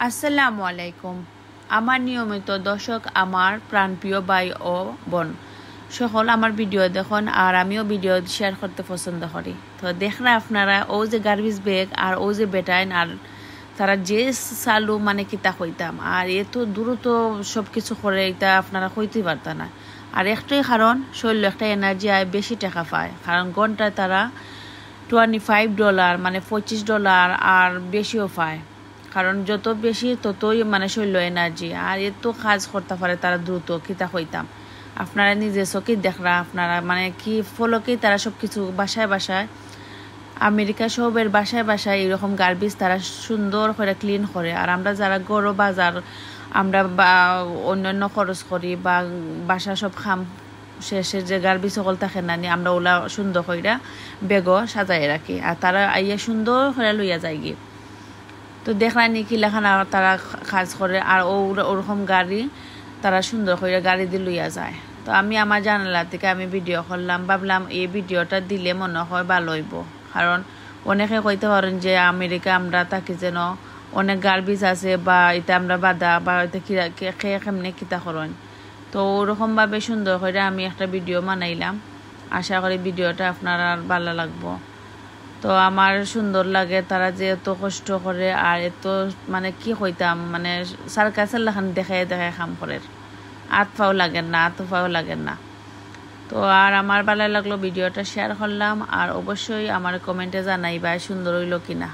আসসালামু আলাইকুম। আমার নিয়মিত দর্শক, আমার প্রাণপ্রিয় ভাই ও বোন সকল আমার ভিডিও দেখুন, আর আমিও ভিডিও শেয়ার করতে পছন্দ করি। তো দেখেন আপনারা ও যে গার্বেজ ব্যাগ আর ও যে বেটাইন আর তারা যে চালু মানে কিতা কইতাম, আর এত দ্রুত সব কিছু করে এটা আপনারা কইতে পারতা না। আর একটাই কারণ, শরীর একটা এনার্জি আয়, বেশি টাকা পায়, কারণ ঘন্টায় তারা $25 মানে $25 আর বেশিও পায়। কারণ যত বেশি ততই মানে শৈল এনার্জি, আর এত কাজ করতে পারে তারা দ্রুত কিতা হইতাম। আপনারা নিজে চোখে দেখরা, আপনারা মানে কি ফলকেই তারা সব কিছু বাসায় বাসায়, আমেরিকা সবের বাসায় বাসায় এরকম গার্বেজ তারা সুন্দর করে ক্লিন করে। আর আমরা যারা গরু বাজার আমরা বা অন্যান্য খরচ করি বা বাসা সব খাম শেষে যে গার্বেজ সকল থাকে না, আমরা ওলা সুন্দর করে বেগও সাজাই রাখি, আর তারা আইয়া সুন্দর করে লইয়া যায় গিয়ে। তো দেখলাম কি লেখানা তারা কাজ করে, আর ওরকম গাড়ি তারা সুন্দর করে গাড়ি দিয়ে লইয়া যায়। তো আমি আমার জানালা থেকে আমি ভিডিও করলাম, ভাবলাম এই ভিডিওটা দিলে মনে হয় ভালো হইব। কারণ অনেকে কইতে পারেন যে আমেরিকা আমরা থাকি যেন অনেক গার্বেজ আছে, বা এটা আমরা বাধা, বা এটা খেয়ে কেমনে কিতা করেন। তো ওরকমভাবে সুন্দর করে আমি একটা ভিডিও বানাইলাম। আশা করি ভিডিওটা আপনার ভালো লাগবো। তো আমার সুন্দর লাগে তারা যে এত কষ্ট করে, আর এত মানে কি কইতাম, মানে সার্কাসের লাখান দেখায় দেখায় কাম করে, হাত পাও লাগেন না, হাত পাও লাগেন না। তো আর আমার ভালো লাগলো, ভিডিওটা শেয়ার করলাম, আর অবশ্যই আমার কমেন্টে জানাইবা সুন্দর হইল কিনা।